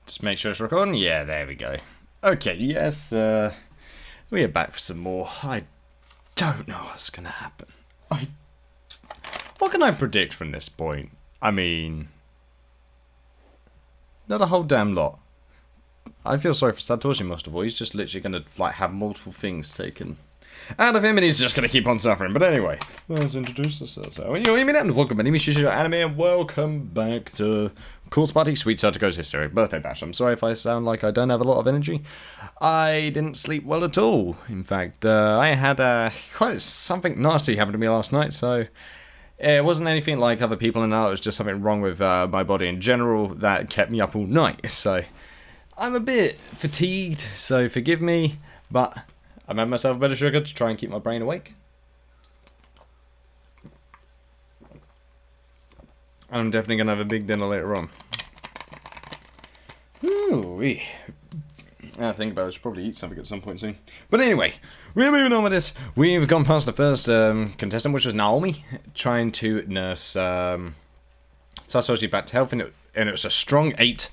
Just make sure it's recording. Yeah, there we go. Okay, yes, we are back for some more. I don't know what's gonna happen. What can I predict from this point? I mean, not a whole damn lot. I feel sorry for Satoshi most of all. He's just literally gonna like have multiple things taken out of him, and he's just gonna keep on suffering. But anyway, let's introduce ourselves. And welcome, my name is Yuusha Anime, and welcome back to Course Party Sweet Sachiko's Hysteric Birthday Bash. I'm sorry if I sound like I don't have a lot of energy. I didn't sleep well at all. In fact, I had quite something nasty happen to me last night, so it wasn't anything like other people in that. It was just something wrong with my body in general that kept me up all night. So I'm a bit fatigued, so forgive me, but I made myself a bit of sugar to try and keep my brain awake. And I'm definitely going to have a big dinner later on. Ooh-wee. I think about it, I should probably eat something at some point soon. But anyway, we're moving on with this. We've gone past the first contestant, which was Naomi, trying to nurse Satoshi back to health, and it was a strong 8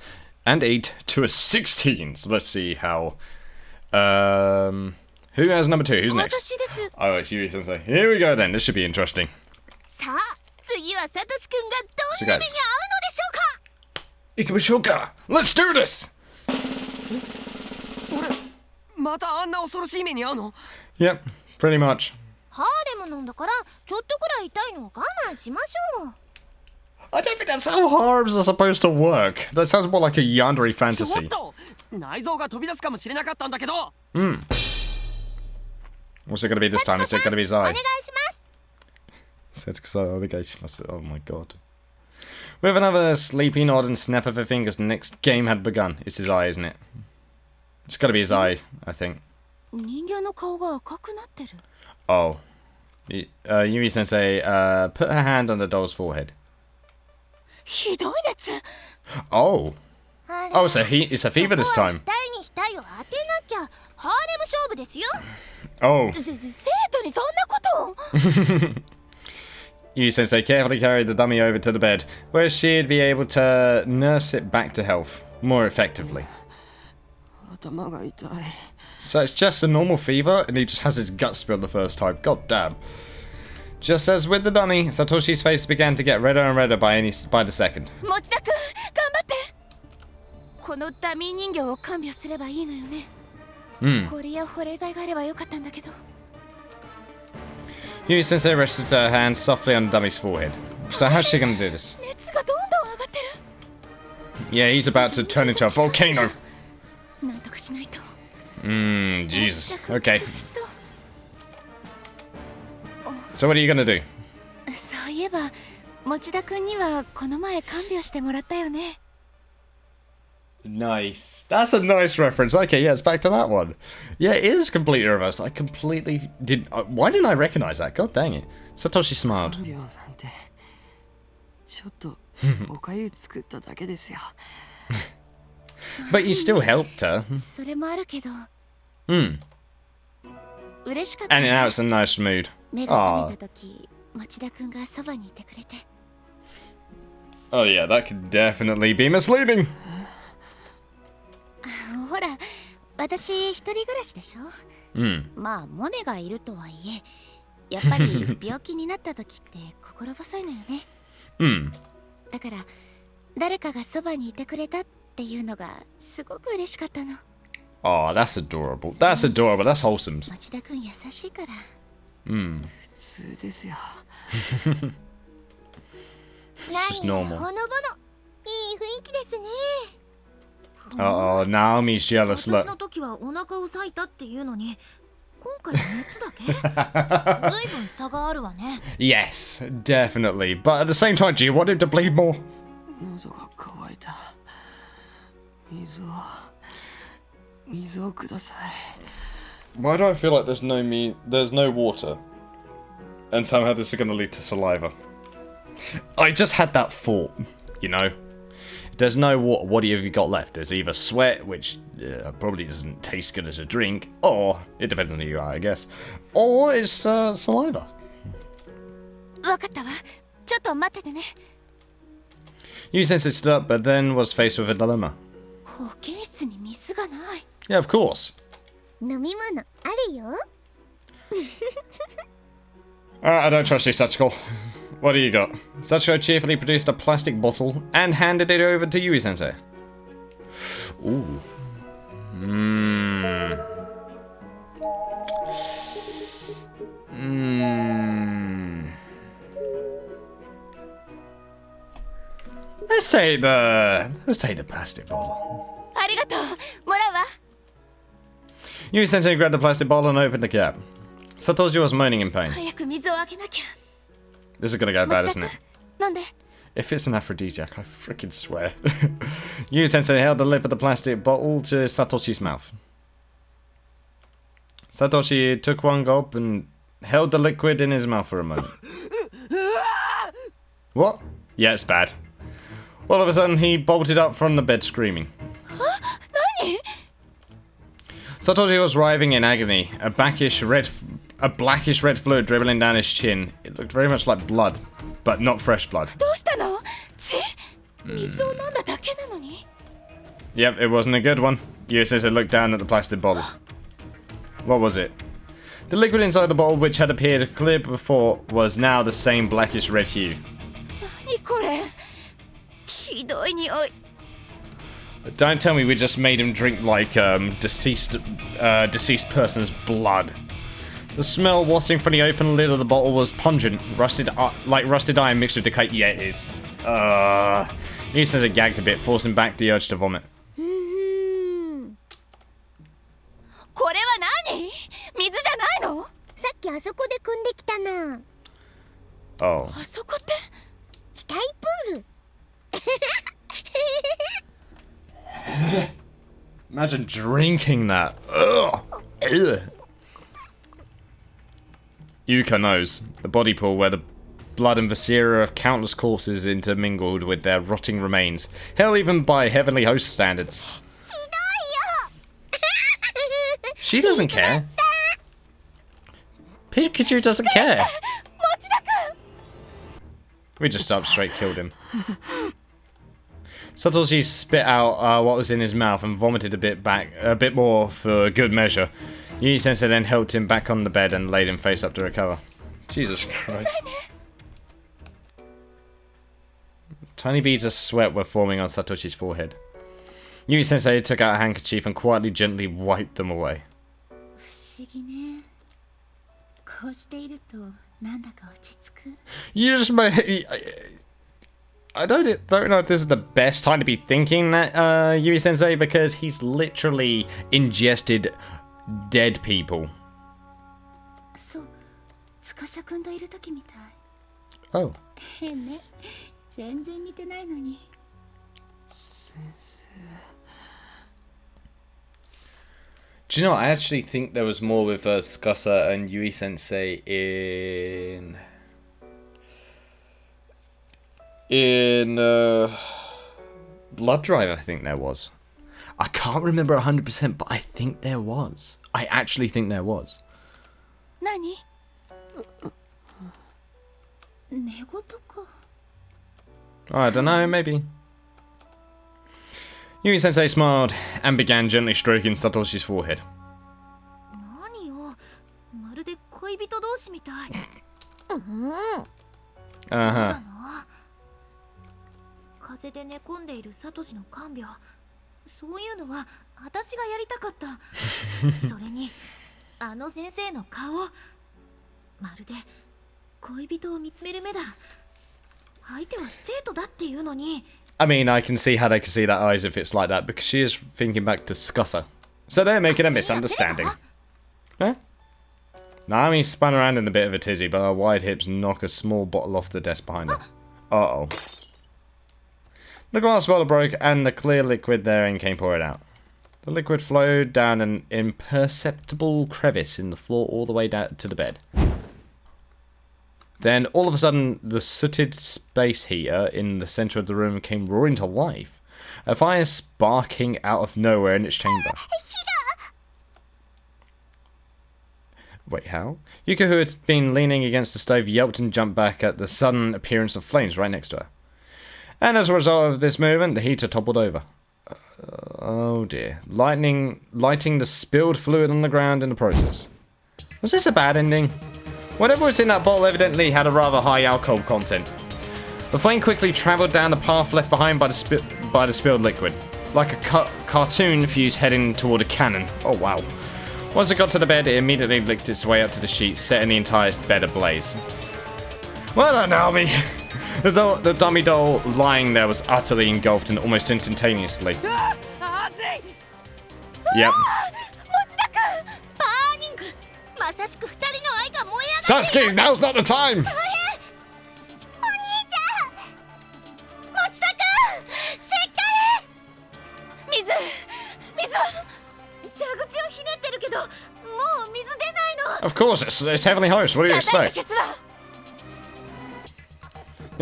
and 8 to a 16. So let's see how... who has number 2? Who's next? Oh, it's Yui Sensei. Here we go then. This should be interesting. So guys, Ikebashoka! Let's do this! Yep, pretty much. I don't think that's how harems are supposed to work. That sounds more like a yandere fantasy. What's it going to be this time? Is it going to be Zai? Oh my god. We have another sleepy nod and snap of her fingers. The next game had begun. It's his eye, isn't it? It's got to be his eye, I think. Oh. Yui Sensei put her hand on the doll's forehead. Oh. Oh, it's a fever this time. Oh. Yui Sensei carefully carried the dummy over to the bed, where she'd be able to nurse it back to health more effectively. So it's just a normal fever, and he just has his guts spilled the first time. God damn. Just as with the dummy, Satoshi's face began to get redder and redder by the second. Yui Sensei rested her hand softly on the dummy's forehead. So how's she gonna do this? Yeah, he's about to turn into a volcano. Jesus. Okay. So what are you gonna do? Nice. That's a nice reference. Okay, yeah, it's back to that one. Yeah, it is completely reversed. I completely did. Why didn't I recognize that? God dang it. Satoshi smiled. But you still helped her. And now it's a nice mood. Aww. Oh yeah, that could definitely be misleading. Oh, that's adorable. That's adorable. That's wholesome. It's just normal. Uh-oh, Naomi's jealous, look. Yes, definitely. But at the same time, do you want him to bleed more? Why do I feel like there's no water? And somehow this is going to lead to saliva. I just had that thought, you know? There's no water, what have you got left? There's either sweat, which probably doesn't taste good as a drink, or, it depends on who you are, I guess, or it's saliva. ちょっと待っててね。 Yuusha stood up, but then was faced with a dilemma. 保健室に水がない。 Yeah, of course. 飲み物あるよ。 I don't trust you, Sachiko. What do you got? Sachiko cheerfully produced a plastic bottle and handed it over to Yuusha. Ooh. Let's take the plastic bottle. ありがとう。もらうわ。 Yuusha grabbed the plastic bottle and opened the cap. Satoshi was moaning in pain. 早く水をあげなきゃ。 This is gonna go bad, isn't it? なんで？ If it's an aphrodisiac, I freaking swear. Yuusha held the lip of the plastic bottle to Satoshi's mouth. Satoshi took one gulp and held the liquid in his mouth for a moment. What? Yeah, it's bad. All of a sudden, he bolted up from the bed screaming. 何？ Satoshi was writhing in agony, a blackish red fluid dribbling down his chin. It looked very much like blood, but not fresh blood. どうしたの？血？水を飲んだだけなのに。 Yep, it wasn't a good one. Yuusha looked down at the plastic bottle. What was it? The liquid inside the bottle, which had appeared clear before, was now the same blackish red hue. 何これ？ひどい匂い。 Don't tell me we just made him drink like deceased person's blood. The smell wafting from the open lid of the bottle was pungent, like rusted iron mixed with decayed. Yeah, it is. Yuusha gagged a bit, forcing back the urge to vomit. これは何？水じゃないの？さっきあそこで汲んできたの。 Oh. あそこって？気体プール。 Imagine drinking that. Ugh. Ugh. Yuka knows. The body pool where the blood and viscera of countless corpses intermingled with their rotting remains. Hell, even by heavenly host standards. She doesn't care. Pikachu doesn't care. We just up straight killed him. Satoshi spit out what was in his mouth and vomited a bit more for good measure. Yuusha then helped him back on the bed and laid him face up to recover. Jesus Christ. Tiny beads of sweat were forming on Satoshi's forehead. Yuusha took out a handkerchief and quietly, gently wiped them away. 不思議ね。こうしているとなんだか落ち着く。 You just made... I don't know if this is the best time to be thinking that, Yui-sensei, because he's literally ingested dead people. そう、司くんといる時みたい。 Oh. 変ね。全然似てないのに。 Do you know what? I actually think there was more with Tsukasa and Yui-sensei in Blood Drive. I think there was. I can't remember 100%, but I think there was. I actually think there was. 何？寝言か。 I don't know, maybe. Yui-sensei smiled and began gently stroking Satoshi's forehead. 何よ、まるで恋人同士みたい。Uh-huh. 風邪で寝込んでいるサトシの看病、そういうのは私がやりたかった。それにあの先生の顔、まるで恋人を見つめる目だ。相手は生徒だっていうのに。 I mean, I can see how they can see that eyes if it's like that, because she is thinking back to Tsukasa. So they're making a misunderstanding. Huh? Naomi spun around in a bit of a tizzy, but her wide hips knock a small bottle off the desk behind her. Uh-oh. The glass bottle broke, and the clear liquid therein came pouring out. The liquid flowed down an imperceptible crevice in the floor all the way down to the bed. Then, all of a sudden, the sooted space heater in the centre of the room came roaring to life, a fire sparking out of nowhere in its chamber. Wait, how? Yuka, who had been leaning against the stove, yelped and jumped back at the sudden appearance of flames right next to her. And as a result of this movement, the heater toppled over. Oh dear. Lighting the spilled fluid on the ground in the process. Was this a bad ending? Whatever was in that bottle evidently had a rather high alcohol content. The flame quickly travelled down the path left behind by the spilled liquid, like a cartoon fuse heading toward a cannon. Oh wow. Once it got to the bed, it immediately licked its way up to the sheets, setting the entire bed ablaze. Well done, Naomi! The dummy doll lying there was utterly engulfed and almost instantaneously. Yep. Sasuke, now's not the time! Of course, it's Heavenly Host. What do you expect? The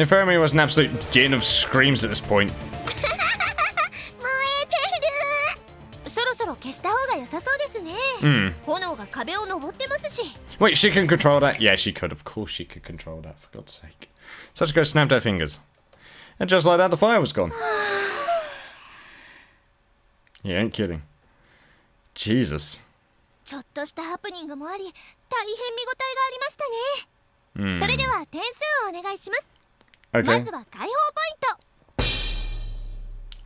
infirmary was an absolute din of screams at this point. Wait, she can control that? Yeah, she could. Of course she could control that, for God's sake. Sachiko snapped her fingers. And just like that, the fire was gone. You ain't kidding. Jesus. Okay.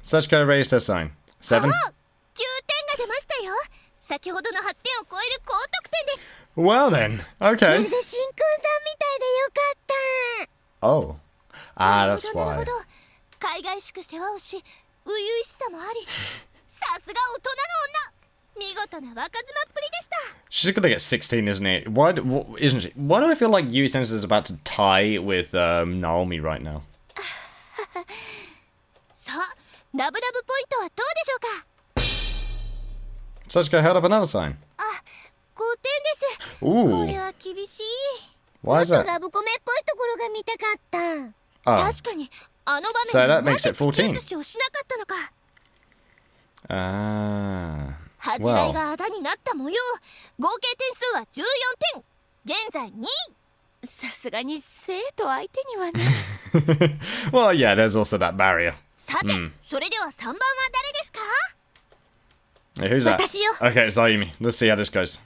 Sachiko raised her sign. 7. Well then, okay. Oh. Ah, that's why. She's gonna get 16, isn't it? Isn't she? Why do I feel like Yuusha is about to tie with Naomi right now? Sachiko held up another sign. Ooh. Why is that? Oh. So that makes it 14. Ah. Well. Well, yeah, there's also that barrier. Hey, who's that? Okay, it's Ayumi. Let's see how this goes.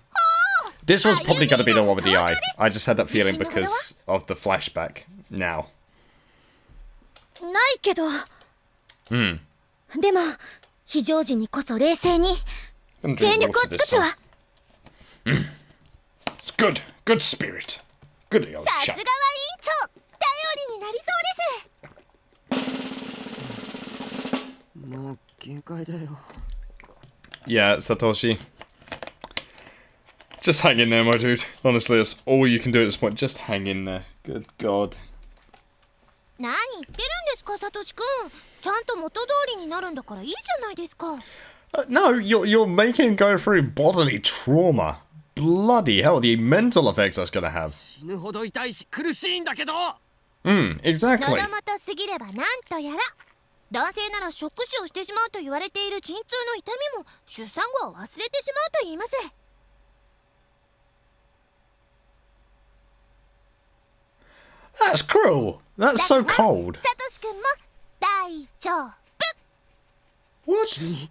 This was probably going to be the one with the eye. I just had that feeling because of the flashback now. Hmm. It's good. Good spirit. Good old chap. Yeah, Satoshi. Just hang in there, my dude. Honestly, that's all you can do at this point. Just hang in there. Good God. No, you're making him go through bodily trauma. Bloody hell, the mental effects that's gonna have. Exactly. That's cruel. That's so cold. What?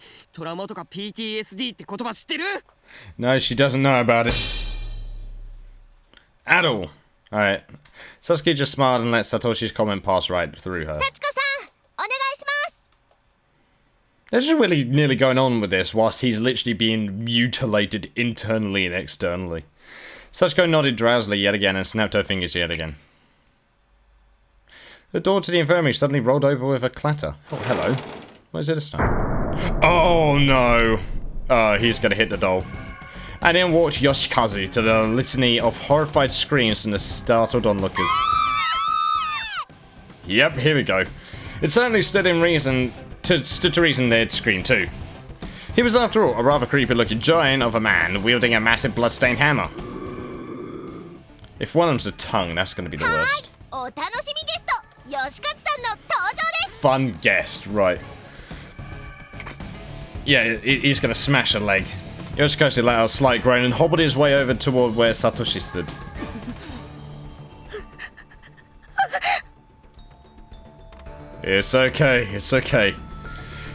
No, she doesn't know about it. At all. Alright. Sasuke just smiled and let Satoshi's comment pass right through her. There's just really nearly going on with this whilst he's literally being mutilated internally and externally. Sachiko nodded drowsily yet again and snapped her fingers yet again. The door to the infirmary suddenly rolled open with a clatter. Oh, hello. Where's it this time? Oh, no. He's gonna hit the doll. And in walked Yoshikazu to the litany of horrified screams from the startled onlookers. Yep, here we go. It certainly stood to reason they'd scream too. He was, after all, a rather creepy-looking giant of a man wielding a massive bloodstained hammer. If one of them's a tongue, that's gonna be the worst. Fun guest, right. Yeah, he's gonna smash a leg. Yoshikazu let out a slight groan and hobbled his way over toward where Satoshi stood. It's okay, it's okay.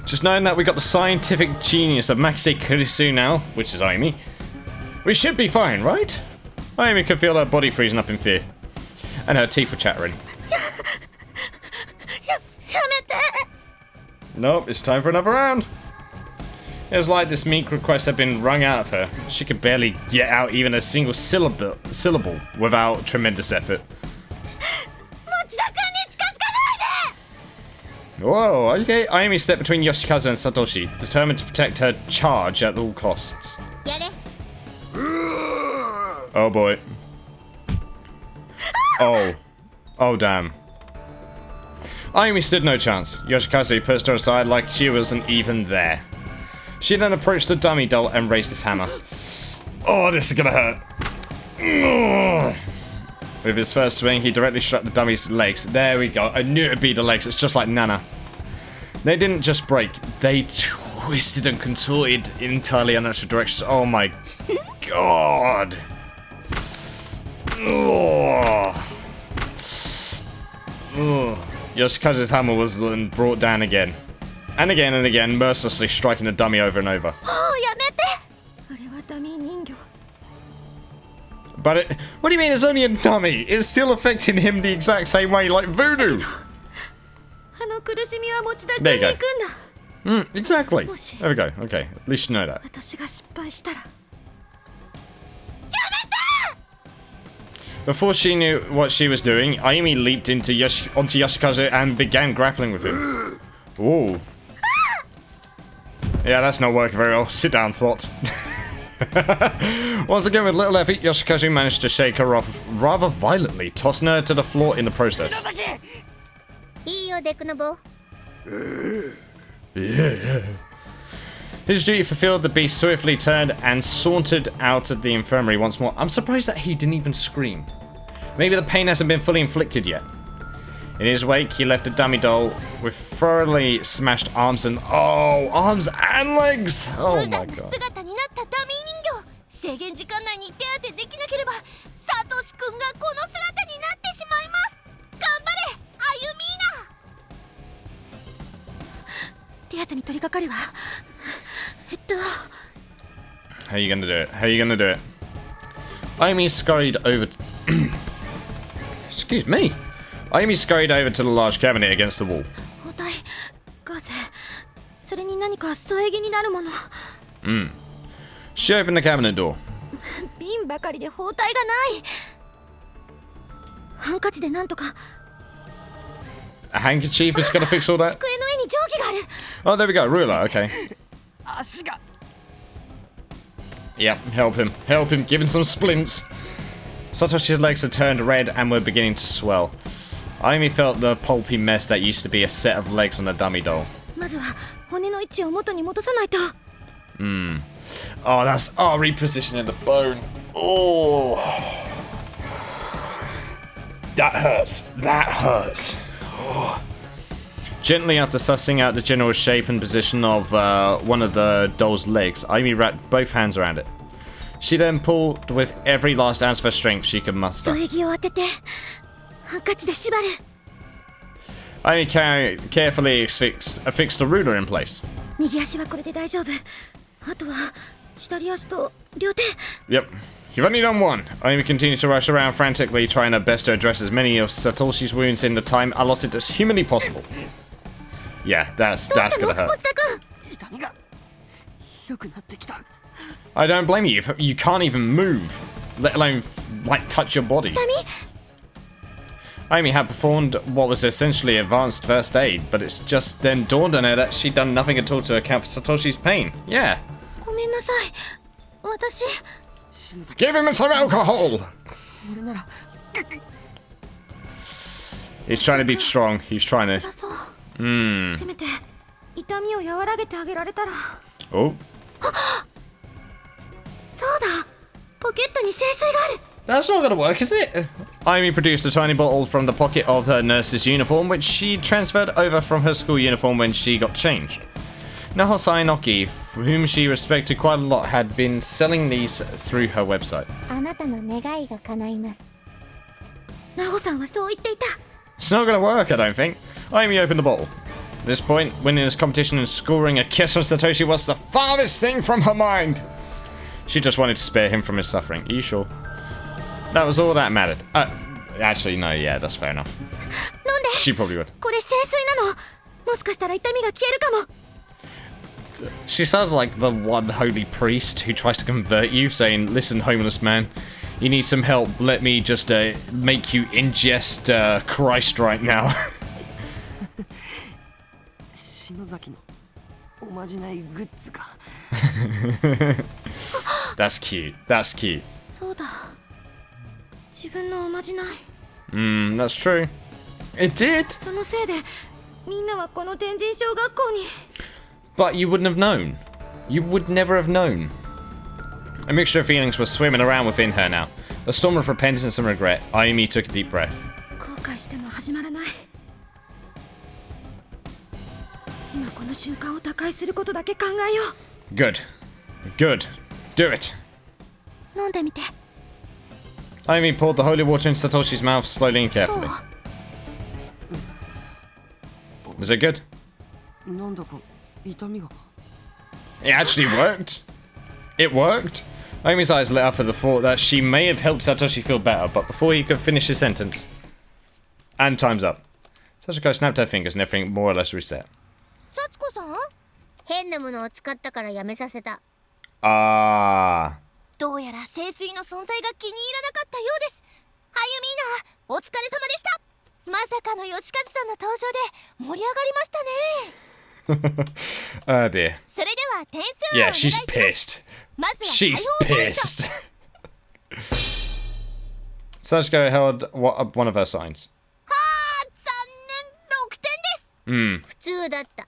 Just knowing that we got the scientific genius of Maxi Kurisu now, which is Ayumi, we should be fine, right? Ayumi could feel her body freezing up in fear. And her teeth were chattering. Nope, it's time for another round. It was like this meek request had been wrung out of her. She could barely get out even a single syllable without tremendous effort. Whoa, okay. Ayumi stepped between Yoshikazu and Satoshi, determined to protect her charge at all costs. Oh boy. Oh. Oh damn. Ayumi stood no chance. Yoshikazu pushed her aside like she wasn't even there. She then approached the dummy doll and raised his hammer. Oh, this is gonna hurt. Ugh. With his first swing, he directly struck the dummy's legs. There we go. I knew it'd be the legs. It's just like Nana. They didn't just break. They twisted and contorted in entirely unnatural directions. Oh my god. Ugh. Ugh. Yoshikazu's hammer was then brought down again. And again and again, mercilessly striking the dummy over and over. But what do you mean it's only a dummy? It's still affecting him the exact same way, like voodoo. There you go. Exactly. There we go. Okay, at least you know that. Before she knew what she was doing, Ayumi leaped onto Yoshikazu and began grappling with him. Ooh. Yeah, that's not working very well. Sit down, thought. Once again, with little effort, Yoshikazu managed to shake her off rather violently, tossing her to the floor in the process. Yeah. His duty fulfilled, the beast swiftly turned and sauntered out of the infirmary once more. I'm surprised that he didn't even scream. Maybe the pain hasn't been fully inflicted yet. In his wake, he left a dummy doll with thoroughly smashed arms and arms and legs. Oh my god. How are you gonna do it? How are you gonna do it? Ayumi scurried over Excuse me. Ayumi scurried over to the large cabinet against the wall. She opened the cabinet door. A handkerchief is gonna fix all that? Oh, there we go, ruler, okay. Yep, help him, give him some splints. Satoshi's legs had turned red and were beginning to swell. Ayumi felt the pulpy mess that used to be a set of legs on a dummy doll. Oh, that's repositioning the bone. Oh, that hurts. Oh. Gently, after sussing out the general shape and position of one of the doll's legs, Ayumi wrapped both hands around it. She then pulled with every last ounce of her strength she could muster. Ayumi carefully affixed a ruler in place. Yep. You've only done one. Ayumi continued to rush around frantically, trying her best to address as many of Satoshi's wounds in the time allotted as humanly possible. Yeah, that's gonna hurt. I don't blame you. You can't even move, let alone like touch your body. Ayumi had performed what was essentially advanced first aid, but it's just then dawned on her that she'd done nothing at all to account for Satoshi's pain. Yeah. Give him some alcohol! He's trying to be strong. He's trying to... Oh. That's not gonna work, is it? Ayumi produced a tiny bottle from the pocket of her nurse's uniform, which she transferred over from her school uniform when she got changed. Naho Sainoki, whom she respected quite a lot, had been selling these through her website. あなたの願いが叶います。ナホさんはそう言っていた。 It's not gonna work, I don't think. Amy opened the bottle. At this point, winning this competition and scoring a kiss from Satoshi was the farthest thing from her mind. She just wanted to spare him from his suffering. Are you sure? That was all that mattered. Actually, no, yeah, that's fair enough. なんで She probably would. これ聖水なの。もしかしたら痛みが消えるかも。 She sounds like the one holy priest who tries to convert you, saying, "Listen, homeless man, you need some help. Let me just make you ingest Christ right now." 篠崎のおまじないグッズか。That's cute. That's cute. そうだ。自分のおまじない。 That's true. It did. そのせいでみんなはこの天神小学校に。 But you wouldn't have known. You would never have known. A mixture of feelings was swimming around within her now. A storm of repentance and regret. Ayumi took a deep breath. 後悔しても始まらない。今この瞬間を打開することだけ考えよう。 Good. Good. Do it. 飲んでみて。 Ayumi poured the holy water into Satoshi's mouth slowly and carefully. どう？ Was it good? なんだか痛みが。 It actually worked. It worked. Ayumi's eyes lit up at the thought that she may have helped Satoshi feel better, but before he could finish his sentence... And time's up. Sachiko snapped her fingers and everything more or less reset. サチコさん？変なものを使ったからやめさせた。Ah. どうやら聖水の存在が気に入らなかったようです。はゆみーな、お疲れ様でした。まさかの吉和さんの登場で盛り上がりましたね。 Oh dear. それでは点数をお Yeah, 願いし she's ます。 pissed. まずは She's 解放ポイント。 pissed. Sachiko held one of her signs. はあ、残念、6点です。 普通だった。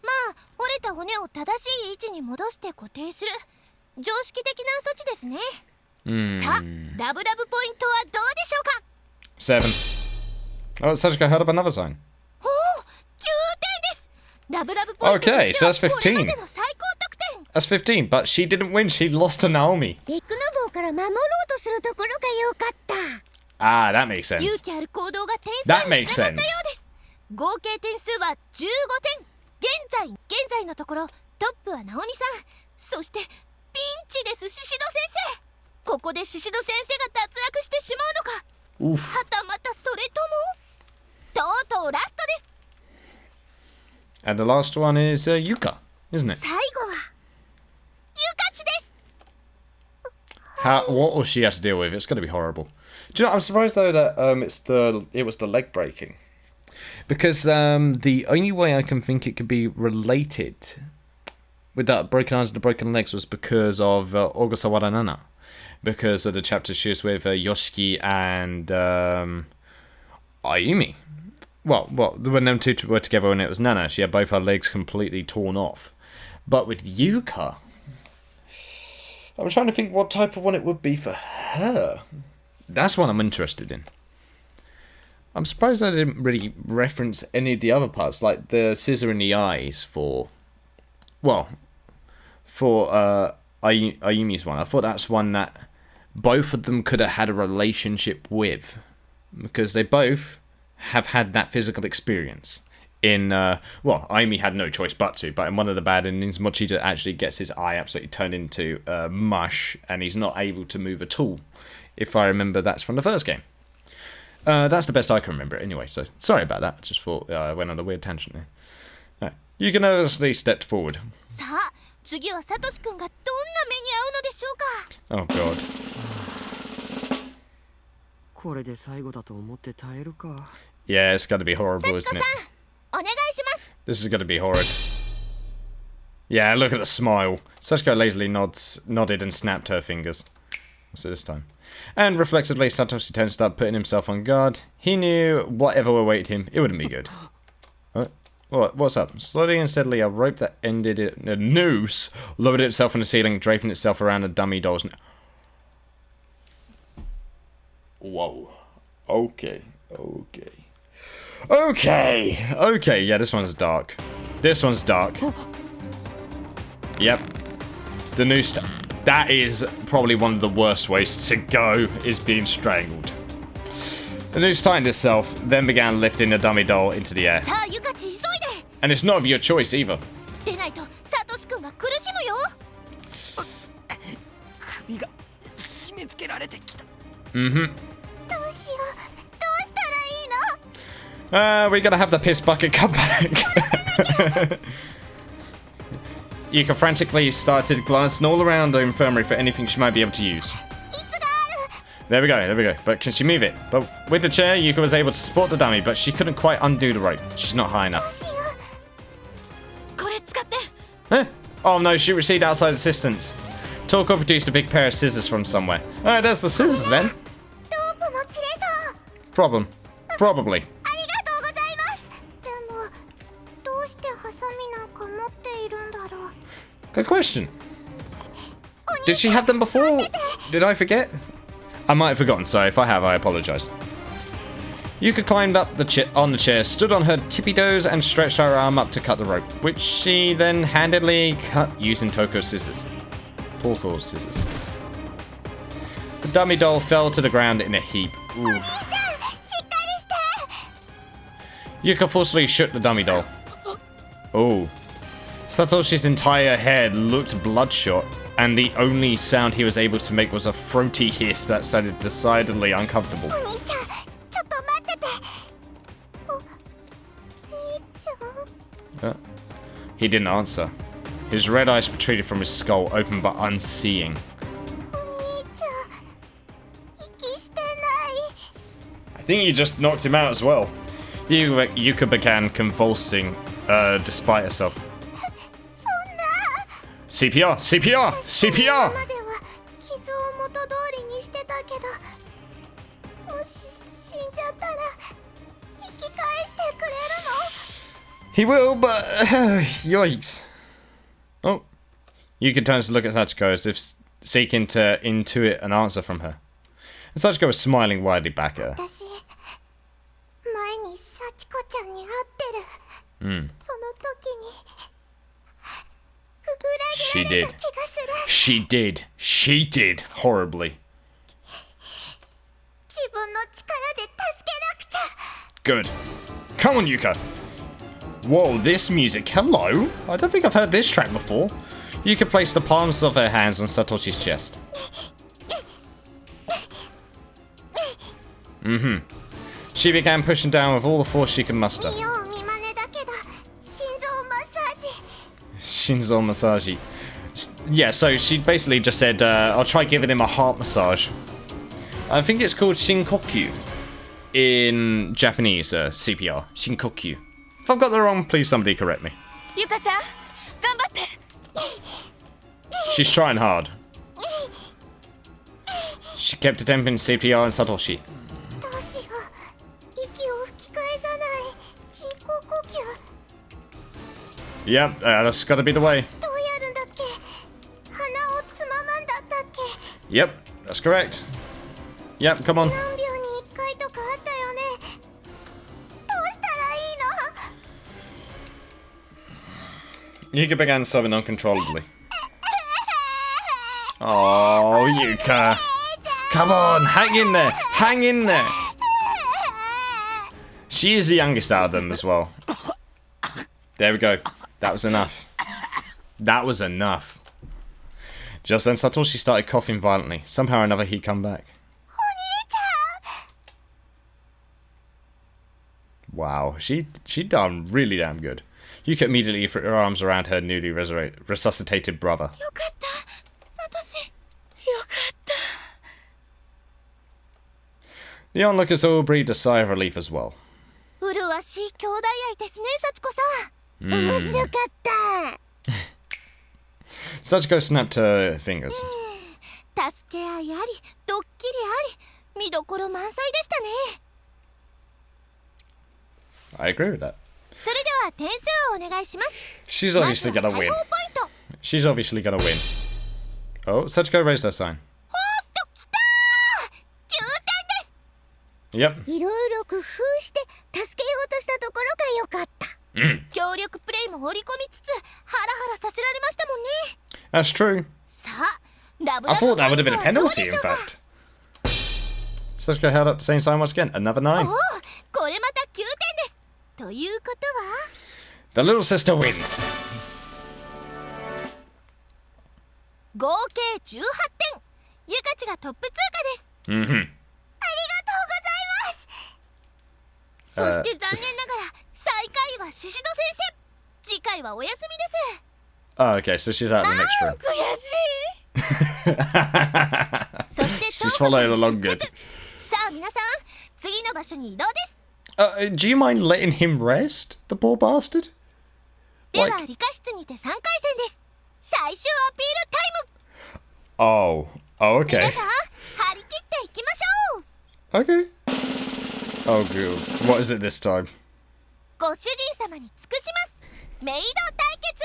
まあ、折れた骨を正しい位置に戻して固定する常識的な措置ですね。さあ、ラブラブポイントはどうでしょうか。 7. Oh, Sachiko held up another sign. おお、9点です。ラブラブポイントとしては Okay, so that's 15. これまでの最高得点。 That's 15, but she didn't win. She lost to Naomi. デックの棒から守ろうとするところが良かった。Ah, that makes 勇 sense. 気ある行動が点数 That に makes つながったよ sense. うです。合計点数は15点。現在のところトップはナオミさん、そしてピンチですシシド先生。ここでシシド先生が脱落してしまうのか、 Oof. はたまたそれともとうとうラストです。 And the last one is Yuka, isn't it? 最後はユカチです。 What will she have to deal with? It's going to be horrible. Do you know? I'm surprised though that it was the leg breaking, because the only way I can think it could be related with that broken arms and the broken legs was because of Ogasawara Nana, because of the chapter she was with Yoshiki and Ayumi. Well, when them two were together when it was Nana, she had both her legs completely torn off. But with Yuka, I'm trying to think what type of one it would be for her. That's one I'm interested in. I'm surprised I didn't really reference any of the other parts, like the scissor in the eyes for Ayumi's one. I thought that's one that both of them could have had a relationship with, because they both have had that physical experience. Ayumi had no choice but to, but in one of the bad endings, Mochita actually gets his eye absolutely turned into mush, and he's not able to move at all. If I remember, that's from the first game. That's the best I can remember it anyway, so sorry about that. I just thought I went on a weird tangent there. Right. You can honestly step forward. さあ、次はサトシ君がどんな目に遭うのでしょうか。 Oh god. これで最後だと思って耐えるか。 Yeah, it's gonna be horrible, サチ isn't コ it? さん、お願いします。 This is gonna be horrid. Yeah, look at the smile. Sachiko lazily nodded and snapped her fingers. What's it this time? And reflexively, Satoshi tensed up, putting himself on guard. He knew whatever awaited him, it wouldn't be good. What's up? Slowly and steadily, a rope that ended in a noose lowered itself from the ceiling, draping itself around a dummy doll's neck. Whoa. Okay. Yeah, this one's dark. This one's dark. Yep. The noose. That is probably one of the worst ways to go, is being strangled. The noose tightened itself, then began lifting the dummy doll into the air. さあユカチ急いで And it's not of your choice either. 出ないとサトシ君が苦しむよ首が締め付けられてきた。Mm-hmm. どうしようどうしたらいいの We gotta have the piss bucket come back. Yuka frantically started glancing all around the infirmary for anything she might be able to use. 椅子がある There we go, there we go. But can she move it? But with the chair, Yuka was able to support the dummy, but she couldn't quite undo the rope. She's not high どう enough. しようこれ使って Huh? Oh no, she received outside assistance. Torko produced a big pair of scissors from somewhere. Alright, there's the scissors then. ロープも切れそう Problem. Probably. ありがとうございますでもどうしてハサミなんか持っているんだろう Good question. Did she have them before? Did I forget? I might have forgotten, so if I have, I apologize. Yuka climbed up on the chair, stood on her tippy toes, and stretched her arm up to cut the rope, which she then handedly cut using Torko's scissors. The dummy doll fell to the ground in a heap. Oof. じゃあしっかりして Yuka forcefully shook the dummy doll. Oh. Satoshi's entire head looked bloodshot, and the only sound he was able to make was a throaty hiss that sounded decidedly uncomfortable. お兄ちゃんちょっと待っててお兄ちゃん He didn't answer. His red eyes protruded from his skull, open but unseeing. お兄ちゃん息してない I think you just knocked him out as well. Yuka began convulsing, despite herself. そんな CPR! CPR! CPR! 今までは傷を元通りにしてたけどもし死んじゃったら生き返してくれるの He will, but yikes. Oh. Yuka turns to look at Sachiko as if seeking to intuit an answer from her. And Sachiko was smiling widely back at her. 私前に幸子ちゃんに会ってる、その時に裏 She 切られ did. た気がする She did. She did. Horribly. 自分の力で助けなくちゃ Good. Come on, Yuka. Whoa, this music. Hello? I don't think I've heard this track before. Yuka placed the palms of her hands on Satoshi's chest. She began pushing down with all the force she could muster. 見よう見まねだけど心臓マッサージ Shinzo massage. Yeah, so she basically just said, I'll try giving him a heart massage. I think it's called Shinkokyu in Japanese, CPR. Shinkokyu. If I've got that wrong, please somebody correct me. ゆかちゃん頑張って She's trying hard. She kept attempting CPR on Satoshi. どうしよう息を吹き返さない人工呼吸 Yep, that's gotta be the way. どうやるんだっけ鼻をつままんだったっけ Yep, that's correct. Yep, come on. 何秒に1回とかあったよねどうしたらいいの Yuka began sobbing uncontrollably. Oh, Yuka. Come on, hang in there. Hang in there. She is the youngest out of them as well. There we go. That was enough. That was enough. Just then, Satoshi started coughing violently. Somehow or another, he'd come back. お兄ちゃん Wow, she done really damn good. Yuka immediately threw her arms around her newly resuscitated brother. よかったサトシよかった The onlookers all breathed a sigh of relief as well. 麗しい兄弟愛ですね幸子さん面白かった Sachiko snapped her fingers. 助け合いありドッキリあり見どころ満載でしたね I agree with that. それでは点数をお願いします She's obviously まずは gonna 解 win. 放ポイント She's obviously gonna win. Oh, Sachiko raised her sign. おっときたー9点です Yep. いろいろ工夫して助けようとしたところが良かった協力プレイも織り込みつつハラハラさせられましたもんね。 That's true. さあラブ I ラブ thought that would have been a ポイントはどうで penalty, し in ょうか。 fact. Sachiko held up the same sign once again. Another 9. おお、これまた9点です。ということは The little sister wins. 合計18点。ゆかちがトップ通過です。 Mm-hmm. ありがとうございます。そして残念ながら最下位はシシド先生。次回はお休みです。 Oh, okay, so she's out in the next room. 悔しい。そして She's following along good. さあ皆さん、次の場所に移動です。 Do you mind letting him rest? The poor bastard? では理科室にて3回戦です。最終アピールタイム。 Oh, 皆 okay. さん、張り切っていきましょう。 Okay. Oh, good. What is it this time? ご主人様に尽くします。メイド対決。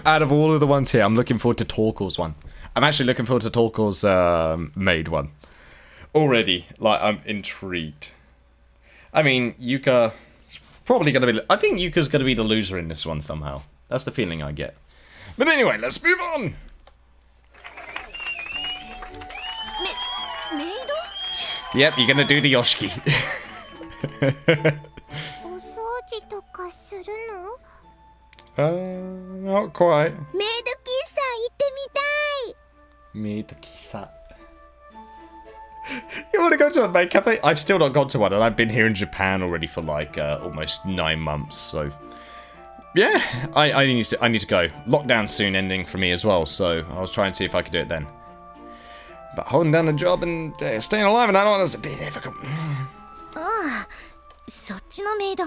Out of all of the ones here, I'm looking forward to Torkel's one. I'm actually looking forward to Torkel's maid one. Already, like, I'm intrigued. I mean, Yuka's probably going to be... I think Yuka's going to be the loser in this one somehow. That's the feeling I get. But anyway, let's move on! メイ Yep, you're going to do the Yoshiki. ドお掃除とかするの？ Not quite. メイド喫茶行ってみたい。 Meet Kisa. You want to go to a maid cafe? I've still not gone to one, and I've been here in Japan already for like almost 9 months. So yeah, I need to go. Lockdown soon ending for me as well, so I was trying to see if I could do it then. But holding down a job and staying alive, and I know that's a bit difficult. ああ、そっちのメイド。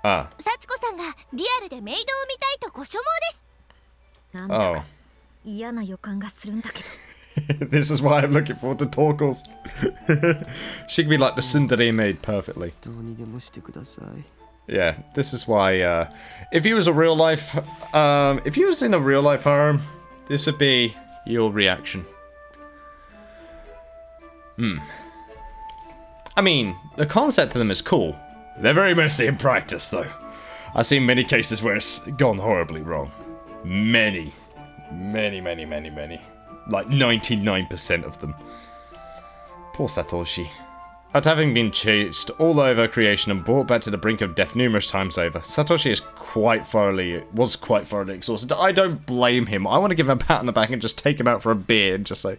Ah. 幸子さんがリアルでメイドを見たいとご所望です。なんだ Oh. か嫌な予感がするんだけど。 This is why I'm looking forward to Torkels. She can be like the tsundere maid perfectly. どうにでもしてください。 Yeah, this is why, if he was a real life, if he was in a real life harem, this would be your reaction. I mean, the concept of them is cool. They're very messy in practice, though. I've seen many cases where it's gone horribly wrong. Many. Like 99% of them. Poor Satoshi. After having been chased all over creation and brought back to the brink of death numerous times over, Satoshi was quite thoroughly exhausted. I don't blame him. I want to give him a pat on the back and just take him out for a beer and just say,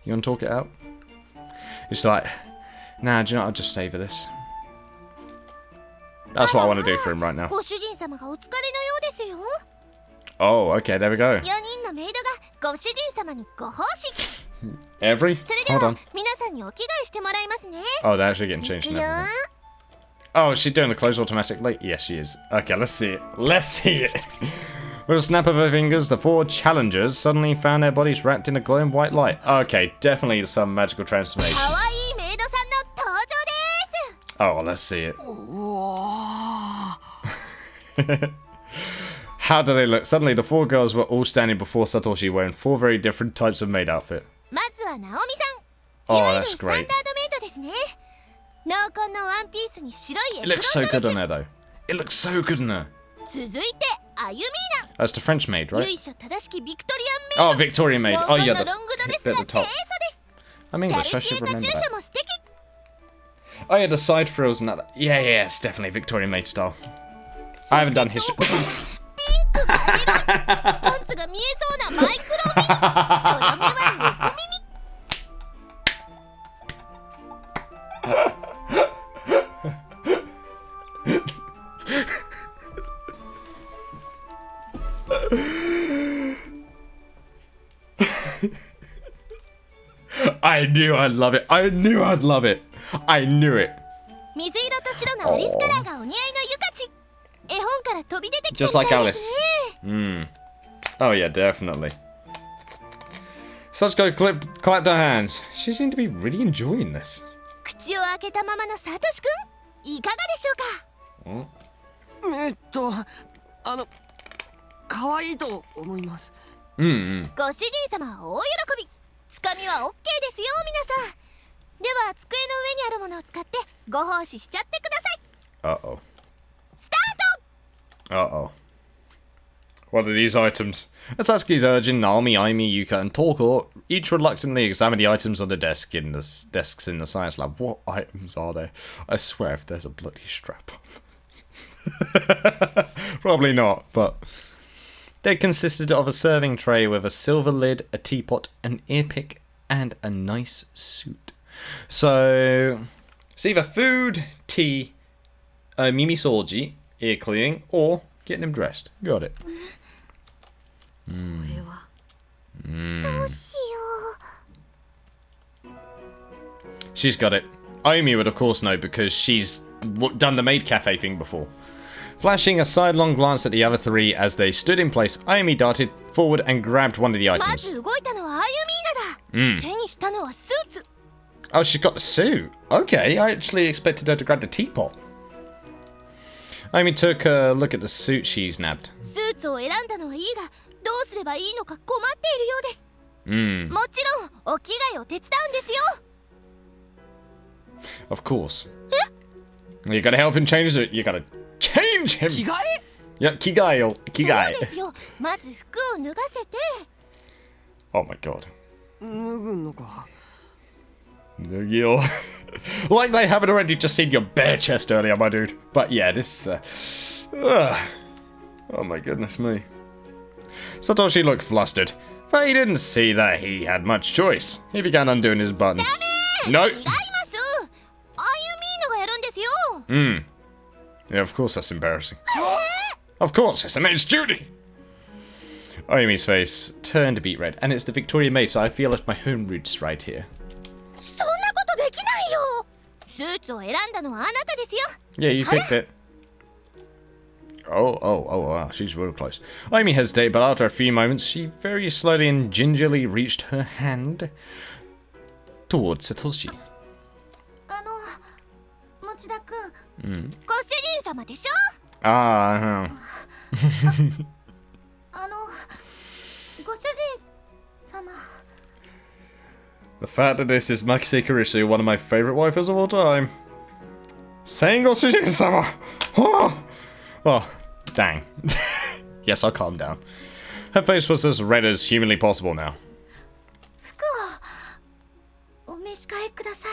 you want to talk it out? It's like, nah, do you know what? I'll just savor this. That's what I want to do for him right now. ご主人様がお疲れのようですよ。 Oh, okay, there we go. 4人のメイドがご主人様にご奉仕。 Every? それで Hold は on. 皆さんにお着替えしてもらいますね。 Oh, they're actually getting changed and everything. Oh, is she doing the clothes automatically? Yes, she is. Okay, let's see it. Let's see it. With a snap of her fingers, the 4 challengers suddenly found their bodies wrapped in a glowing white light. Okay, definitely some magical transformation. 可愛いメイドさんの登場です。 Oh, let's see it. おー How do they look? Suddenly, the 4 girls were all standing before Satoshi wearing 4 very different types of maid outfit. まずはナオミさん。 Oh, いわゆる that's スタンダー great. ドメイドですね。濃紺のワンピースに白いエ It プロン looks so ドレ good ス。 on her, though. It looks so good on her. 続いてアユミー That's the French maid, ナ。 right? 由緒正しきビクトリアン Oh, メイド。 Victorian maid. 濃 Oh, 紺 yeah, の the ロングドレス bit が at the 清楚 top. です。 I'm キャ English, I ルティ should エカ remember チューシ that. ャも素敵。 Oh, yeah, the side frills and that. Yeah, it's definitely Victorian maid style. I haven't done history. ピンクが色い。パンツが見えそうなマイクロミニ。とどめは横耳。 I knew I'd love it. I knew I'd love it. I knew it. 水色と白のアリスカラーがお似合いのユカチ。絵本から飛び出てきた Just み like たい Alice. ですね。 Oh, yeah, definitely. Sachiko clapped her hands. She seemed to be really enjoying this. 口を開けたままのサトシくん、いかがでしょうか。可愛いと思います。ご主人様は大喜び。つかみはオッケーですよ皆さん。では机の上にあるものを使ってご奉仕しちゃってください。 Uh-oh. スタート。 Uh-oh. What are these items? As Sasuke's urging, Naomi, Aimi, Yuka, and Torko each reluctantly examine the items on the desks in the science lab. What items are they? I swear if there's a bloody strap on. Probably not, but... They consisted of a serving tray with a silver lid, a teapot, an earpick, and a nice suit. So, it's either food, tea, Mimi Soji, ear cleaning, or getting him dressed. Got it. これはどうしよう。 She's got it. Ayumi would of course know because she's done the maid cafe thing before. Flashing a sidelong glance at the other three as they stood in place, Ayumi darted forward and grabbed one of the ま items. ず動いたのはアユミーナだ。手にしたのはスーツ。 Oh, she's got the suit. Okay, I actually expected her to grab the teapot. Ayumi took a look at the suit she's nabbed. スーツを選んだのはいいが、どうすればいいのか困っているようです。もちろんお着替えを手伝うんですよ。 Of course. You gotta help him change it. You gotta change him. 着替え Yep, kigae. そう Kigae. ですよ。まず服を脱がせて。 Oh my god. 脱ぐのか。 Nugio. Like they haven't already just seen your bare chest earlier, my dude. But yeah, this. Oh my goodness me. Satoshi looked flustered, but he didn't see that he had much choice. He began undoing his buttons. No. 違います。アユミーナがやるんですよ。 Yeah, of course that's embarrassing. Of course, it's the maid's duty. Ayumi's face turned a beet red, and it's the Victoria maid, so I feel left my home roots right here. そんなことできないよ。スーツを選んだのはあなたですよ。 Yeah, you picked it. Oh, wow, she's real close. Ayumi hesitated, but after a few moments, she very slowly and gingerly reached her hand towards Satoshi. 持田くん。ご主人様でしょ。 Ah, ご主人様。 the fact that this is Makise Kurisu, one of my favorite waifus of all time. Saying Goshujin-sama! Oh, dang. Yes, I'll calm down. Her face was as red as humanly possible now. 服をお召し替えください。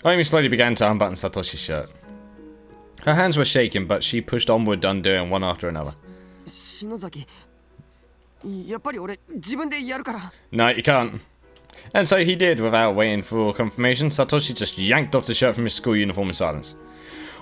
Ayumi slowly began to unbutton Satoshi's shirt. Her hands were shaking, but she pushed onward, undoing one after another. 篠崎、やっぱり俺自分でやるから。 No, you can't. And so he did, without waiting for confirmation. Satoshi just yanked off the shirt from his school uniform in silence.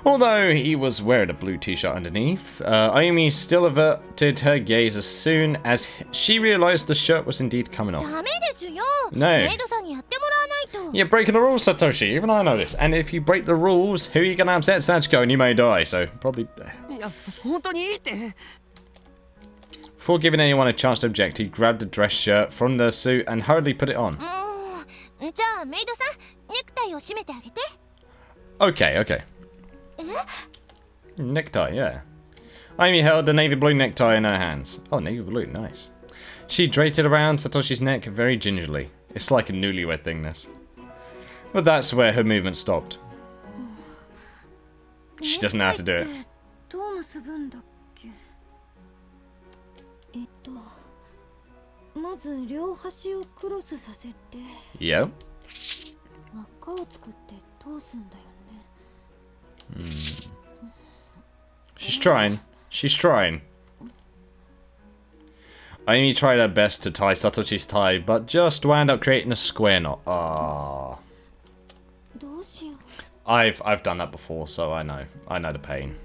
Although he was wearing a blue t-shirt underneath, Ayumi still averted her gaze as soon as she realized the shirt was indeed coming off. ダメですよ。 No. メイドさんにやってもらわないと。 You're breaking the rules, Satoshi. Even I know this. And if you break the rules, who are you gonna upset? Sachiko, and you may die. So probably. いや本当にいいって。 Before giving anyone a chance to object, he grabbed the dress shirt from the suit and hurriedly put it on. じゃあメイドさん、ネクタイを締めてあげて。 Okay. Necktie, yeah. Ayumi held the navy blue necktie in her hands. Oh, navy blue, nice. She draped it around Satoshi's neck very gingerly. It's like a newlywed thing, this. But that's where her movement stopped. She doesn't know how to do it. どう結ぶんだっけ。まず両端をクロスさせて。 Yep. 輪っかを作って通すんだよね。 She's trying. Ayumi tried her best to tie Satoshi's tie, but just wound up creating a square knot. Ah. どうしよう。 I've done that before, so I know the pain.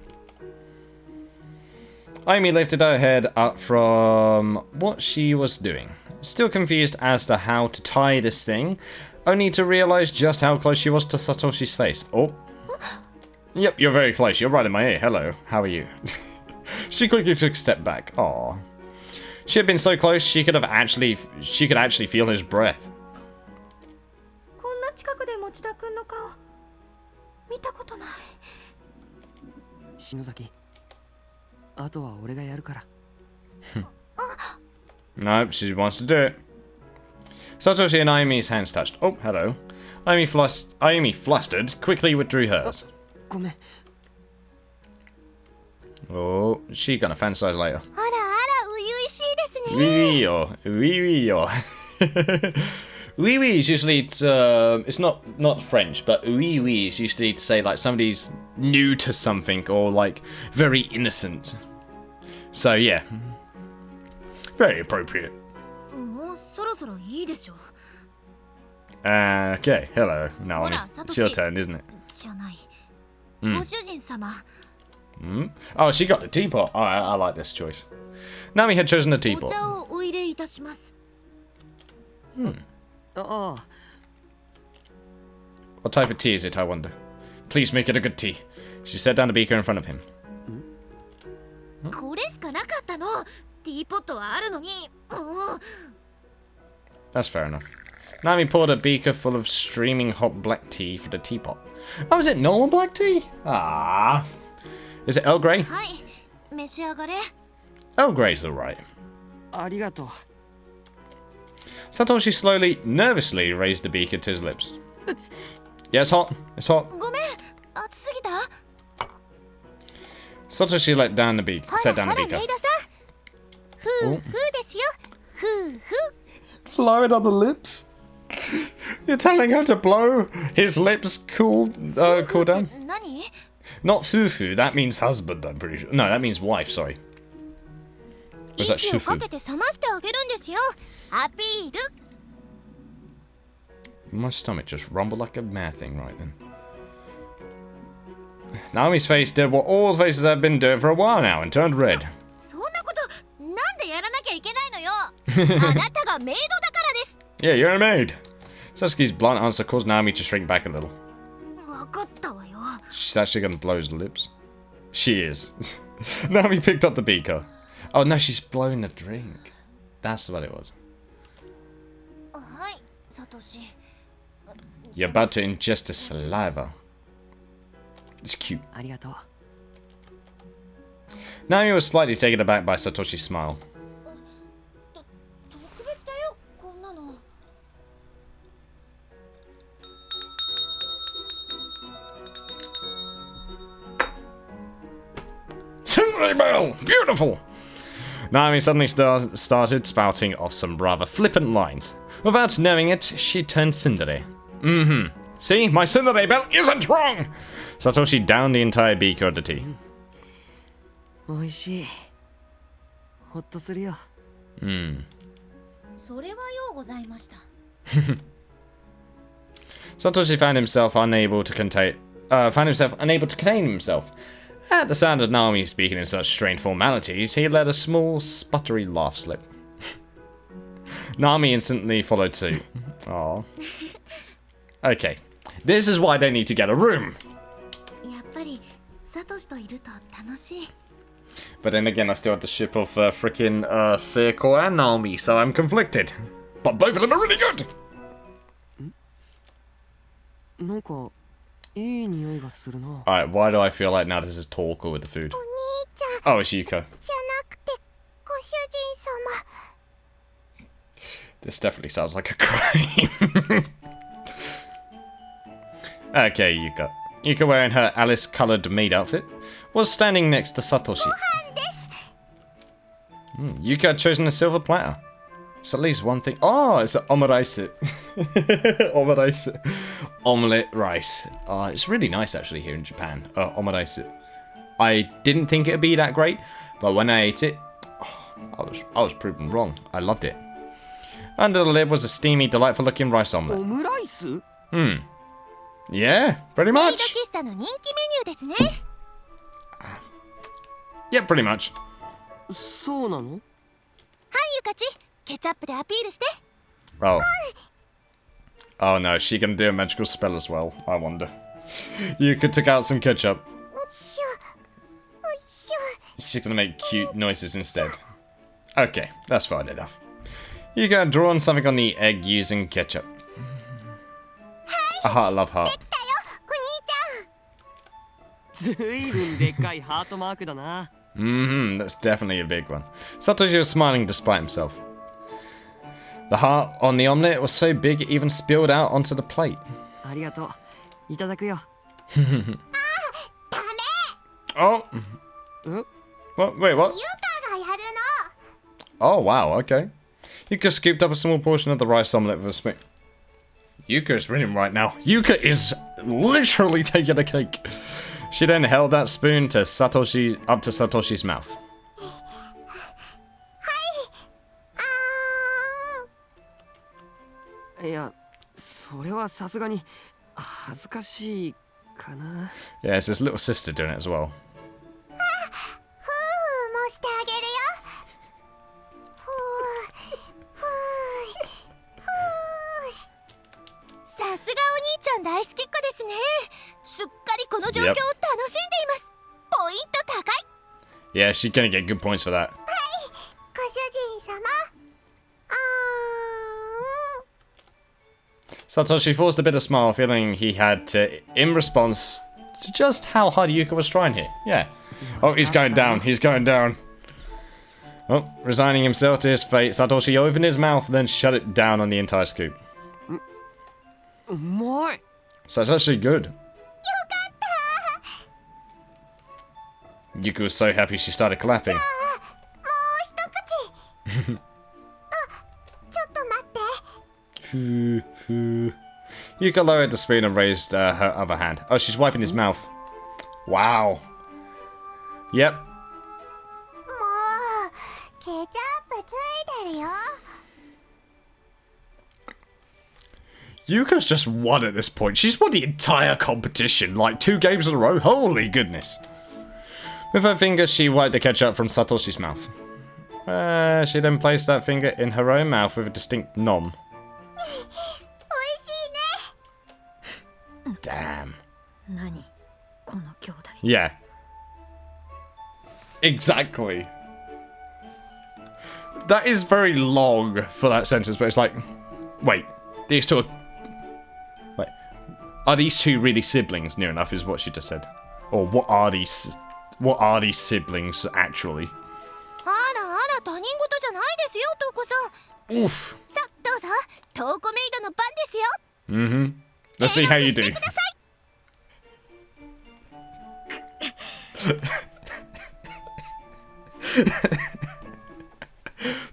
Ayumi lifted her head up from what she was doing, still confused as to how to tie this thing, only to realize just how close she was to Satoshi's face. Oh. Yep, you're very close. You're right in my ear. Hello, how are you? She quickly took a step back. Aw. She had been so close, she could actually feel his breath. こんな近くで持田くんの顔見たことない。篠崎、あとは俺がやるから。 Nope, she wants to do it. Satoshi and Ayumi's hands touched. Oh, hello. Ayumi flustered, quickly withdrew hers. ごめん Oh, she gonna fantasize later. あらあら初々しいですね Oui, oui, or oui, oui, or oui, oui is usually it's not French, but oui, oui is usually to say like somebody's new to something or like very innocent. So yeah, very appropriate. もうそろそろいいでしょ Okay, hello, Naomi. ほら、 It's your Satoshi. turn, isn't it? じゃない、 Mm. ご主人様 Hmm? Oh, she got the teapot. Oh, I like this choice. Naomi had chosen the お teapot. 茶をお入れいたします ああ What type of tea is it, I wonder? Please make it a good tea. She set down the beaker in front of him. これしかなかったのティーポットはあるのにもう That's fair enough. Naomi poured a beaker full of streaming hot black tea for the teapot. Oh, is it normal black tea? Ah. Is it Earl Grey? はい召し上がれ Earl Grey's alright. ありがとう Satoshi slowly, nervously raised the beaker to his lips. Yeah, it's hot. It's hot. ごめん熱すぎた Satoshi let down the beaker, ほ set ら down ほ the ら beaker. メイドさんふうふうですよふうふう Blow it on the lips? You're telling him to blow his lips cool down? 何 Not fufu, that means husband, I'm pretty sure. No, that means wife, sorry. Or is that 息をか shufu? けて冷ましてあげるんですよアピール My stomach just rumbled like a mad thing right then. Naomi's face did what all faces have been doing for a while now and turned red. そんなことなんでやらなきゃいけないのよあなたがメイドだからです Yeah, you're a maid. Sasuke's blunt answer caused Naomi to shrink back a little. 分かったわよ She's actually gonna blow his lips. She is. Naomi picked up the beaker. Oh no, she's blowing the drink. That's what it was. はいサトシ You're about to ingest a saliva. It's cute. ありがとう Naomi was slightly taken aback by Satoshi's smile. 特別だよこんなの Symphony bell! Beautiful! Naomi suddenly started spouting off some rather flippant lines. Without knowing it, she turned tsundere. Mm-hmm. See? My tsundere bell isn't wrong! Satoshi downed the entire beaker of the tea. おいしいほっとするよ それはようございました Satoshi found himself unable to contain himself. At the sound of Naomi speaking in such strained formalities, he let a small, sputtery laugh slip. Naomi instantly followed suit. Aww. Okay. This is why they need to get a room. やっぱりサトシといると楽しい But then again, I still have the ship of frickin' Sachiko and Naomi, so I'm conflicted. But both of them are really good! なんかいい匂いがするな Alright, why do I feel like now this is talk with the food? お兄ちゃん Oh, it's Yuko. じゃなくてご主人様 This definitely sounds like a crime. Okay, Yuka. Yuka, wearing her Alice-coloured maid outfit, was standing next to Satoshi. Yuka had chosen a silver platter. It's at least one thing. Oh, it's an omelette. Omelette. Omelette rice. It's really nice actually here in Japan. Omelette. I didn't think it'd be that great, but when I ate it, I was proven wrong. I loved it. Under the lid was a steamy, delightful-looking rice オ omelette. ムライス Yeah, pretty メイド much. 喫茶の人気メニューですね Yeah, pretty much. そうなのはいゆかちケチャップでアピールして Oh. Oh no, is she gonna do a magical spell as well? I wonder. Yuka took out some ketchup. おっしょおいしょ She's gonna make cute noises instead. Okay, that's fine enough. Yuka had drawn something on the egg using ketchup. A heart, love heart. だよお兄ちゃんずいぶんでっかいハートマークだな That's definitely a big one. Satoshi was smiling despite himself. The heart on the omelette was so big it even spilled out onto the plate. ありがとう。いただくよ。Oh. What? Wait, what? ユカがやる Oh, wow, okay. Yuka scooped up a small portion of the rice omelette with a spoon. Yuka's winning right now. Yuka is literally taking a cake. She then held that spoon to Satoshi's mouth. いや、それはさすがに恥ずかしいかな。 Yeah, it's his little sister doing it as well. の。ふうもしてあげるよ。ふうふうふう。さすがお兄ちゃん大好きっ子ですね。すっかりこの状況を楽しんでいます。ポイント高い。 Yeah, she's gonna get good points for that. ご主人様。Satoshi forced a bitter smile, feeling he had to, in response to just how hard Yuka was trying here. Yeah. Oh, he's going down. He's going down. Oh, resigning himself to his fate, Satoshi opened his mouth, then shut it down on the entire scoop. うまい。 So that's actually good. Yuka was so happy she started clapping. もう一口。ちょっと待って。 Yuka lowered the spoon and raised her other hand. Oh, she's wiping his mouth. Wow. Yep. もうケチャップついてるよ。 Yuka's just won at this point. She's won the entire competition, like 2 games in a row. Holy goodness. With her fingers, she wiped the ketchup from Satoshi's mouth. She then placed that finger in her own mouth with a distinct nom. おいしいね。 Damn. 何この兄弟。 Yeah. Exactly. That is very long for that sentence, but it's like, wait, these two are... Wait, are these two really siblings? Near enough is what she just said. Or what are these siblings actually? あらあら他人事じゃないですよトコさん。 Oof. さあどうぞトーコメイドの番ですよ。 Mm-hmm. Let's see how you do. してください。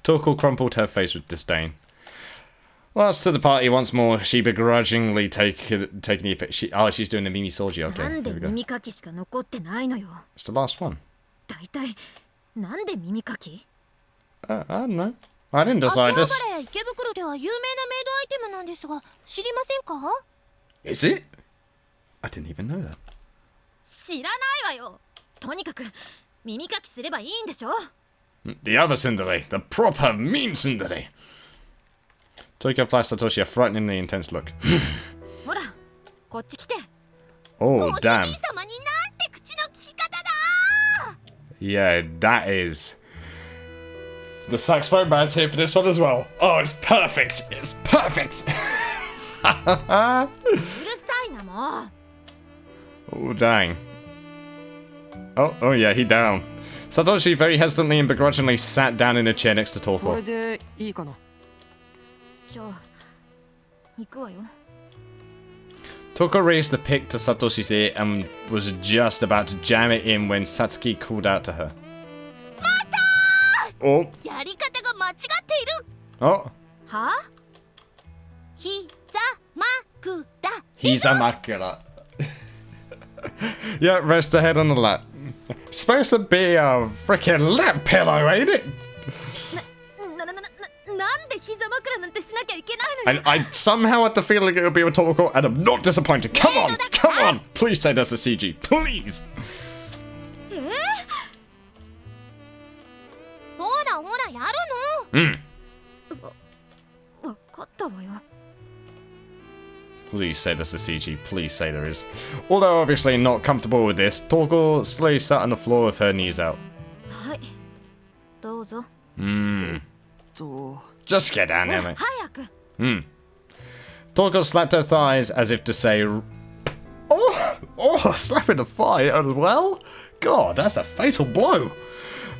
Torkel crumpled her face with disdain. Last to the party once more, she begrudgingly taking the... she's doing the Mimi Soji. Okay, なんで here we go. 耳かきしか残ってないのよ。 It's the last one. だいたいなんで耳かき？ I don't know. I didn't decide 秋葉 this. 原池袋では有名なメイドアイテムなんですが知りませんか？ Is it? I didn't even know that. 知らないわよ。とにかく耳かきすればいいんでしょ。 The other tsundere. The proper mean tsundere. Toika flashed Satoshi a frighteningly intense look. ほら、こっち来て。 Oh, ご主 damn. 人様になんて口の利き方だ。 Yeah, that is... The saxophone man's here for this one as well. Oh, it's perfect. It's perfect. うるさいなもう。 Oh, dang. Oh, yeah, he down. Satoshi very hesitantly and begrudgingly sat down in a chair next to これ Torko. でいいかな。じゃあ行くわよ。 Torko raised the pick to Satoshi's ear and was just about to jam it in when Satsuki called out to her. Oh, やり方が間違っている。 oh. は？ひざまくだ。 He's a makura. Yeah, rest her head on the lap. It's supposed to be a freaking lap pillow, ain't it? なんで膝枕なんてしなきゃいけないの And よ。 I somehow had the feeling it would be a Torko, and I'm not disappointed. Come on, come on! Please say that's a CG, please! ほらほらやるの。 わかったわよ。 Please say that's a CG, please say there is. Although obviously not comfortable with this, Torko slowly sat on the floor with her knees out. はい。どうぞ。 と Just get down there, mate. 早く。 Torko slapped her thighs as if to say... Oh, slapping the thigh as well? God, that's a fatal blow.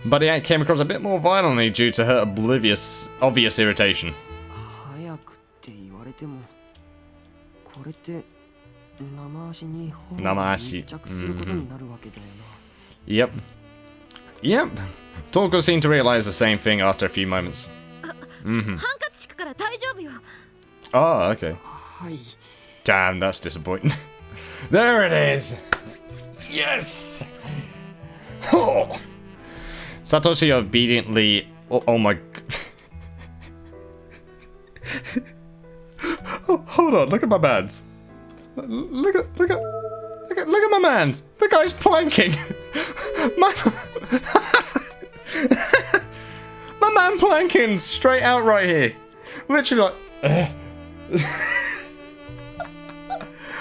But the act came across a bit more violently due to her obvious irritation. 早くって言われても、これって生足に本が密着することになるわけだよな。Yep. Yep. Torko seemed to realize the same thing after a few moments. ハンカチ敷くから大丈夫よ。 Oh, okay. はい。 Damn, that's disappointing. There it is! Yes! Oh. Satoshi obediently... Oh my... Hold on, look at my mans. Look at my mans. The guy's planking. My man planking straight out right here. Literally like...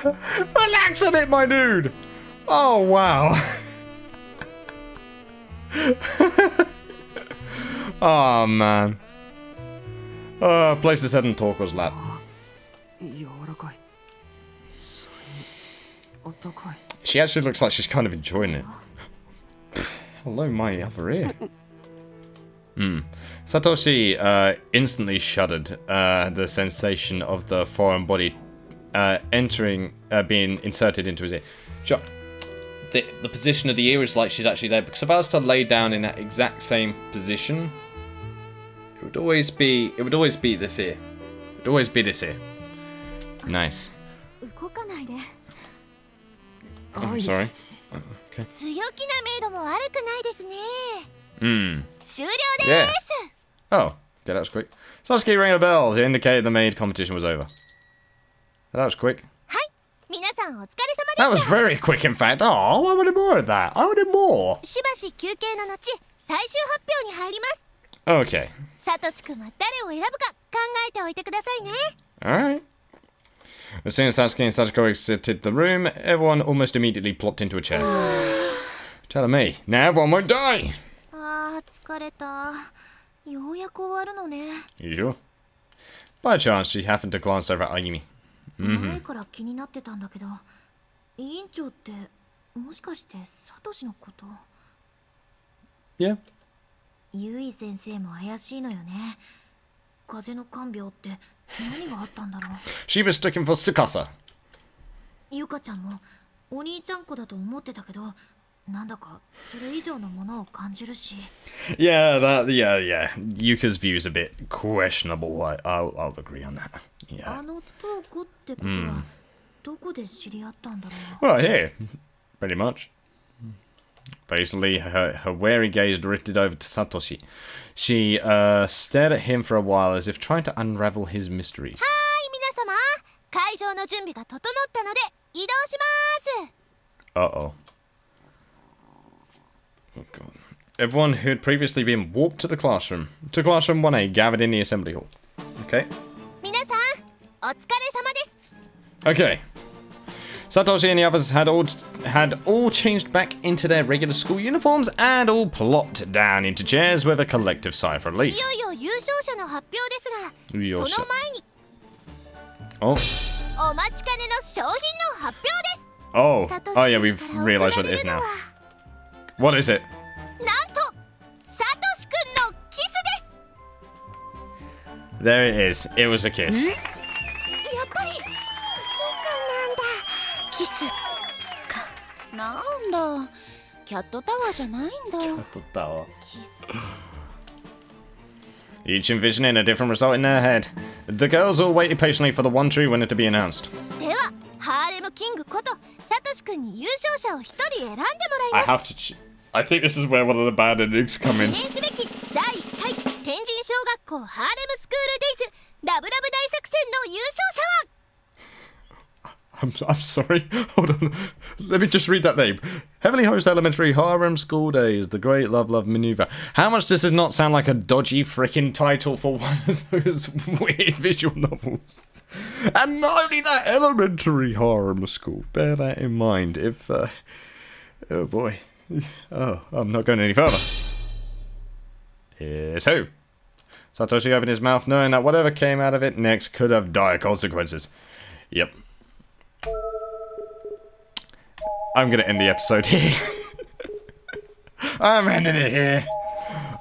Relax a bit, my dude. Oh, wow. Oh, man. Place his head on Torko's lap. 柔らかい。それにあったかい。 She actually looks like she's kind of enjoying it. Hello, my other ear. Satoshi instantly shuddered. The sensation of the foreign body being inserted into his ear. The position of the ear is like she's actually there. Because if I was to lay down in that exact same position, it would always be this ear. It would always be this ear. Nice. 動かないで。 I'm sorry. Okay. 強気なメイドも悪くないですね。 終了 Yeah. です。 Oh, okay, that was quick. Sasuke rang a bell to indicate the maid competition was over. That was quick. はい、皆さんお疲れ様でした。 That was very quick, in fact. Oh, I wanted more of that. I wanted more. しばし休憩の後、最終発表に入ります。 Okay. サトシ君は誰を選ぶか考えておいてくださいね。 Alright. As soon as Sasuke and Sachiko exited the room, everyone almost immediately plopped into a chair. Telling me, now everyone won't die. あー、疲れた。ようやく終わるのね。 You sure? By chance, she happened to glance over at Ayumi. 前から気になってたんだけど、委員長ってもしかしてサトシのこと？ Yeah. ユイ先生も怪しいのよね。風の看病って何があったんだろう。 She was looking for Tsukasa. ゆかちゃんもお兄ちゃん子だと思ってたけど、なんだかそれ以上のものを感じるし。 Yeah, yeah. Yuka's view is a bit questionable. I'll agree on that. Yeah. あのトーコってことはどこで知り合ったんだろう。 Well, here, pretty much. Basically, her wary gaze drifted over to Satoshi. She stared at him for a while as if trying to unravel his mysteries. はい、皆様、会場の準備が整ったので移動します。 Uh-oh. Oh, God. Everyone who had previously been warped to classroom 1A gathered in the assembly hall. Okay. 皆さん、お疲れ様です。 Okay. Satoshi and the others had all changed back into their regular school uniforms and all plopped down into chairs with a collective sigh of relief. いよいよ優勝者の発表ですが、 Yuusha. その前に Oh. お待ちかねの商品の発表です。 Oh. サトシ Oh, yeah, 君 we've から realized 送 what ら it れ is るの now. は What is it? なんとサトシ君のキスです。 There it is. It was a kiss. やっぱりキスなんだ。キスか。なんだ。キャットタワーじゃないんだ。キス。 Each envisioning a different result in their head. The girls all waited patiently for the one true winner to be announced. では、ハーレムキングことサトシ君に優勝者を一人選んでもらい I ます。 have to... I think this is where one of the bad endings come 記 in. 念すべき第1回天神小学校ハーレムスクールデイズラブラブ大作戦の優勝者は I'm sorry. Hold on. Let me just read that name. Heavenly Host Elementary Harem School Days. The Great Love Maneuver. How much does it not sound like a dodgy freaking title for one of those weird visual novels? And not only that, Elementary Harem School. Bear that in mind. If, oh boy. Oh, I'm not going any further. Here's who? Satoshi opened his mouth knowing that whatever came out of it next could have dire consequences. Yep. I'm gonna end the episode here. I'm ending it here.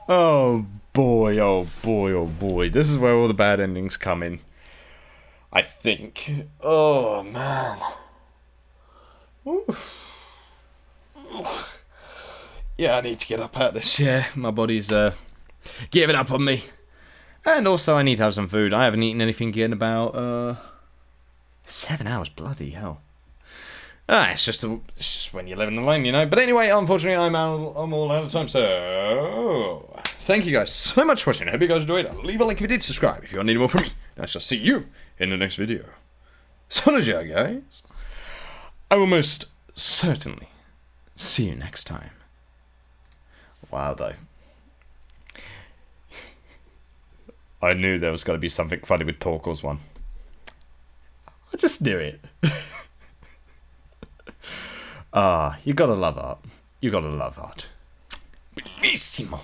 Oh boy, oh boy, oh boy. This is where all the bad endings come in. I think. Oh, man. Oof. Yeah, I need to get up out of this chair. My body's giving up on me. And also, I need to have some food. I haven't eaten anything in about 7 hours. Bloody hell. It's just when you're living alone, you know. But anyway, unfortunately, I'm all out of time. So, thank you guys so much for watching. I hope you guys enjoyed it. Leave a like if you did. Subscribe if you want any more from me. And I shall see you in the next video. SATOSHIS, guys. I will most certainly see you next time. Wow, though. I knew there was got to be something funny with Torko's one. I just knew it. You gotta love art. You gotta love art. Bellissimo.